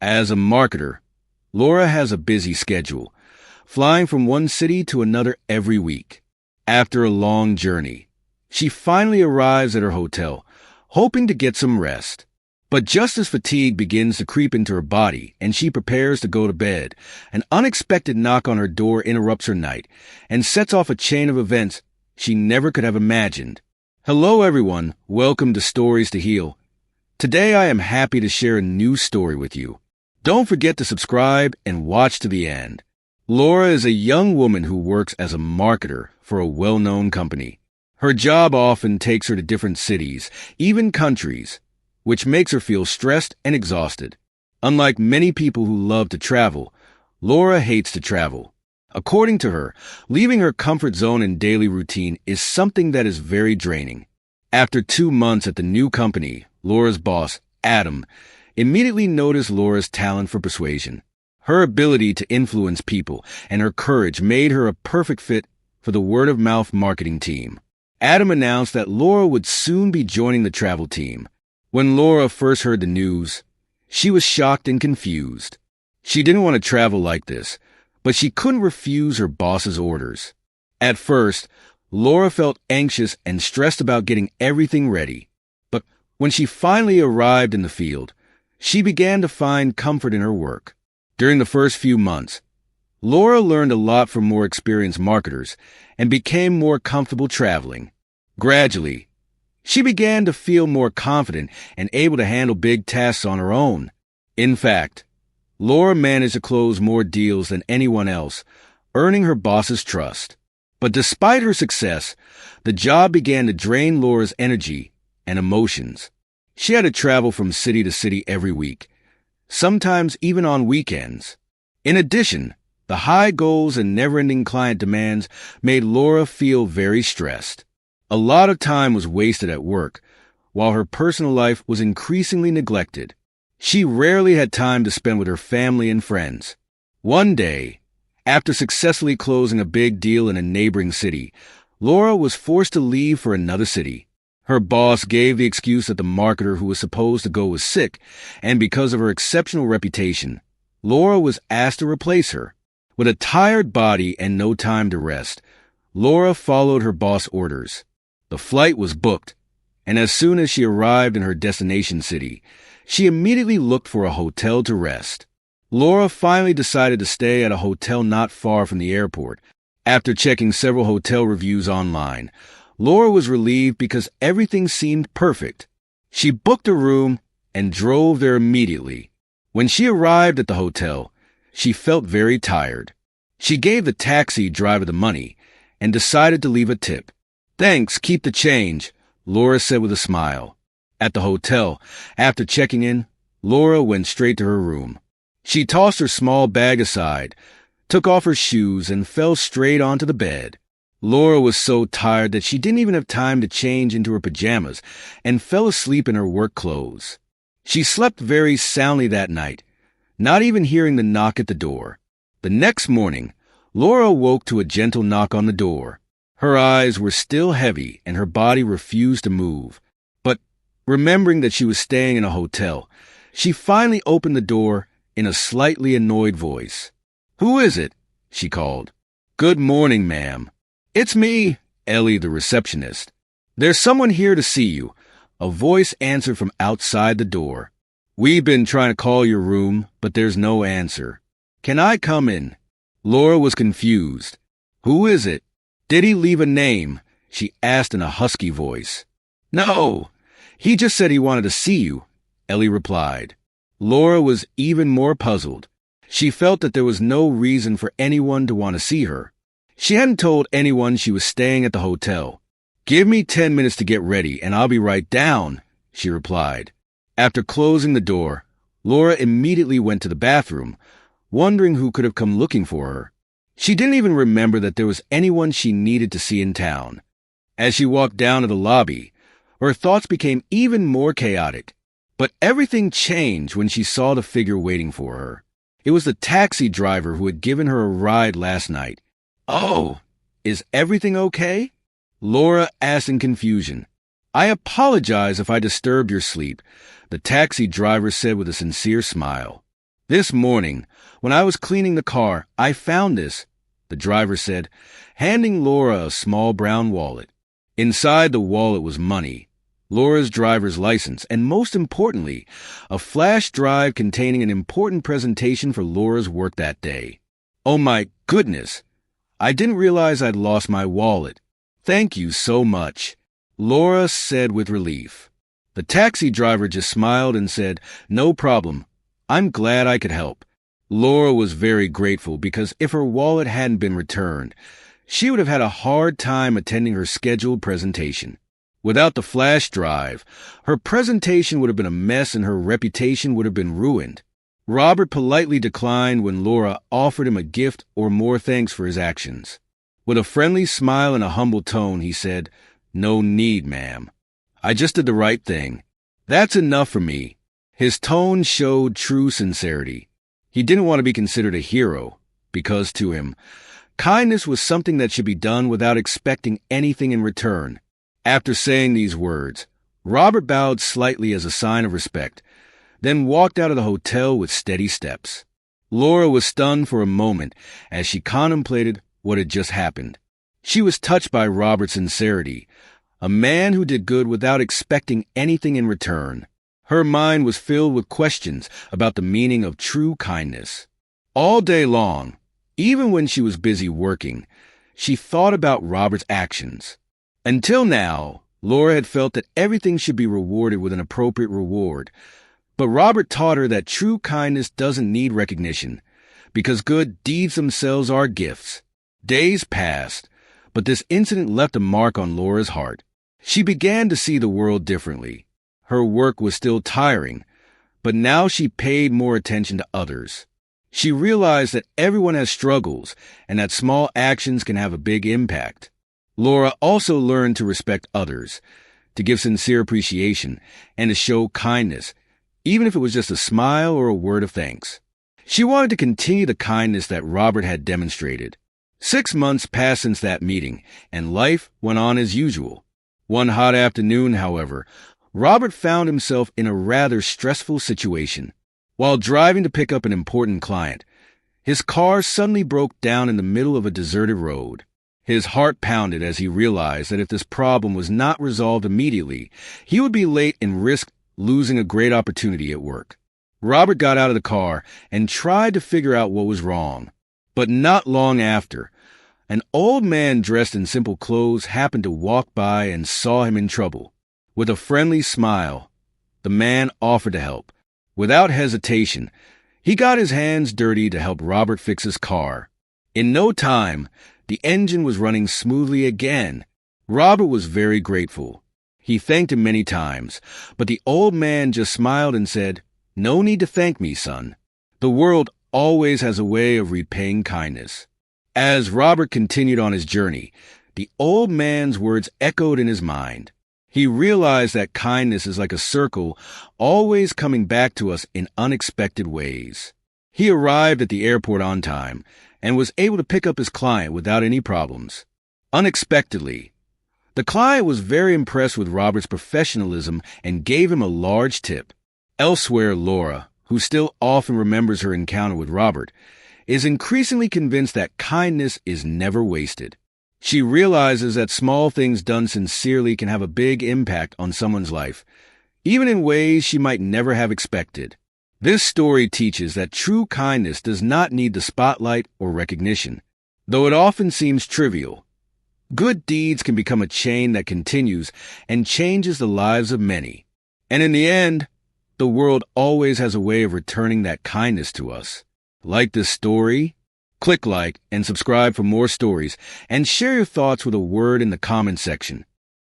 As a marketer, Laura has a busy schedule, flying from one city to another every week. After a long journey, she finally arrives at her hotel, hoping to get some rest. But just as fatigue begins to creep into her body and she prepares to go to bed, an unexpected knock on her door interrupts her night and sets off a chain of events she never could have imagined. Hello everyone, welcome to Stories to Heal. Today I am happy to share a new story with you. Don't forget to subscribe and watch to the end. Laura is a young woman who works as a marketer for a well-known company. Her job often takes her to different cities, even countries, which makes her feel stressed and exhausted. Unlike many people who love to travel, Laura hates to travel. According to her, leaving her comfort zone and daily routine is something that is very draining. After 2 months at the new company, Laura's boss, Adam, immediately noticed Laura's talent for persuasion. Her ability to influence people and her courage made her a perfect fit for the word-of-mouth marketing team. Adam announced that Laura would soon be joining the travel team. When Laura first heard the news, she was shocked and confused. She didn't want to travel like this, but she couldn't refuse her boss's orders. At first, Laura felt anxious and stressed about getting everything ready. But when she finally arrived in the field, she began to find comfort in her work. During the first few months, Laura learned a lot from more experienced marketers and became more comfortable traveling. Gradually, she began to feel more confident and able to handle big tasks on her own. In fact, Laura managed to close more deals than anyone else, earning her boss's trust. But despite her success, the job began to drain Laura's energy and emotions. She had to travel from city to city every week, sometimes even on weekends. In addition, the high goals and never-ending client demands made Laura feel very stressed. A lot of time was wasted at work, while her personal life was increasingly neglected. She rarely had time to spend with her family and friends. One day, after successfully closing a big deal in a neighboring city, Laura was forced to leave for another city. Her boss gave the excuse that the marketer who was supposed to go was sick, and because of her exceptional reputation, Laura was asked to replace her. With a tired body and no time to rest, Laura followed her boss' orders. The flight was booked, and as soon as she arrived in her destination city, she immediately looked for a hotel to rest. Laura finally decided to stay at a hotel not far from the airport. After checking several hotel reviews online, Laura was relieved because everything seemed perfect. She booked a room and drove there immediately. When she arrived at the hotel, she felt very tired. She gave the taxi driver the money and decided to leave a tip. "Thanks, keep the change," Laura said with a smile. At the hotel, after checking in, Laura went straight to her room. She tossed her small bag aside, took off her shoes, and fell straight onto the bed. Laura was so tired that she didn't even have time to change into her pajamas and fell asleep in her work clothes. She slept very soundly that night, not even hearing the knock at the door. The next morning, Laura woke to a gentle knock on the door. Her eyes were still heavy and her body refused to move. But remembering that she was staying in a hotel, she finally opened the door in a slightly annoyed voice. "Who is it?" she called. "Good morning, ma'am." "It's me, Ellie, the receptionist. There's someone here to see you," a voice answered from outside the door. "We've been trying to call your room, but there's no answer. Can I come in?" Laura was confused. "Who is it? Did he leave a name?" she asked in a husky voice. "No, he just said he wanted to see you," Ellie replied. Laura was even more puzzled. She felt that there was no reason for anyone to want to see her. She hadn't told anyone she was staying at the hotel. "Give me 10 minutes to get ready, and I'll be right down," she replied. After closing the door, Laura immediately went to the bathroom, wondering who could have come looking for her. She didn't even remember that there was anyone she needed to see in town. As she walked down to the lobby, her thoughts became even more chaotic. But everything changed when she saw the figure waiting for her. It was the taxi driver who had given her a ride last night. "Oh, is everything okay?" Laura asked in confusion. "I apologize if I disturbed your sleep," the taxi driver said with a sincere smile. "This morning, when I was cleaning the car, I found this," the driver said, handing Laura a small brown wallet. Inside the wallet was money, Laura's driver's license, and most importantly, a flash drive containing an important presentation for Laura's work that day. "Oh my goodness! I didn't realize I'd lost my wallet. Thank you so much," Laura said with relief. The taxi driver just smiled and said, "No problem. I'm glad I could help." Laura was very grateful because if her wallet hadn't been returned, she would have had a hard time attending her scheduled presentation. Without the flash drive, her presentation would have been a mess and her reputation would have been ruined. Robert politely declined when Laura offered him a gift or more thanks for his actions. With a friendly smile and a humble tone, he said, "No need, ma'am. I just did the right thing. That's enough for me." His tone showed true sincerity. He didn't want to be considered a hero, because to him, kindness was something that should be done without expecting anything in return. After saying these words, Robert bowed slightly as a sign of respect, then walked out of the hotel with steady steps. Laura was stunned for a moment as she contemplated what had just happened. She was touched by Robert's sincerity, a man who did good without expecting anything in return. Her mind was filled with questions about the meaning of true kindness. All day long, even when she was busy working, she thought about Robert's actions. Until now, Laura had felt that everything should be rewarded with an appropriate reward. But Robert taught her that true kindness doesn't need recognition, because good deeds themselves are gifts. Days passed, but this incident left a mark on Laura's heart. She began to see the world differently. Her work was still tiring, but now she paid more attention to others. She realized that everyone has struggles and that small actions can have a big impact. Laura also learned to respect others, to give sincere appreciation, and to show kindness, even if it was just a smile or a word of thanks. She wanted to continue the kindness that Robert had demonstrated. 6 months passed since that meeting, and life went on as usual. One hot afternoon, however, Robert found himself in a rather stressful situation. While driving to pick up an important client, his car suddenly broke down in the middle of a deserted road. His heart pounded as he realized that if this problem was not resolved immediately, he would be late and risk losing a great opportunity at work. Robert got out of the car and tried to figure out what was wrong. But not long after, an old man dressed in simple clothes happened to walk by and saw him in trouble. With a friendly smile, the man offered to help. Without hesitation, he got his hands dirty to help Robert fix his car. In no time, the engine was running smoothly again. Robert was very grateful. He thanked him many times, but the old man just smiled and said, "No need to thank me, son. The world always has a way of repaying kindness." As Robert continued on his journey, the old man's words echoed in his mind. He realized that kindness is like a circle, always coming back to us in unexpected ways. He arrived at the airport on time and was able to pick up his client without any problems. Unexpectedly, the client was very impressed with Robert's professionalism and gave him a large tip. Elsewhere, Laura, who still often remembers her encounter with Robert, is increasingly convinced that kindness is never wasted. She realizes that small things done sincerely can have a big impact on someone's life, even in ways she might never have expected. This story teaches that true kindness does not need the spotlight or recognition. Though it often seems trivial, good deeds can become a chain that continues and changes the lives of many. And in the end, the world always has a way of returning that kindness to us. Like this story? Click like and subscribe for more stories, and share your thoughts with a word in the comment section.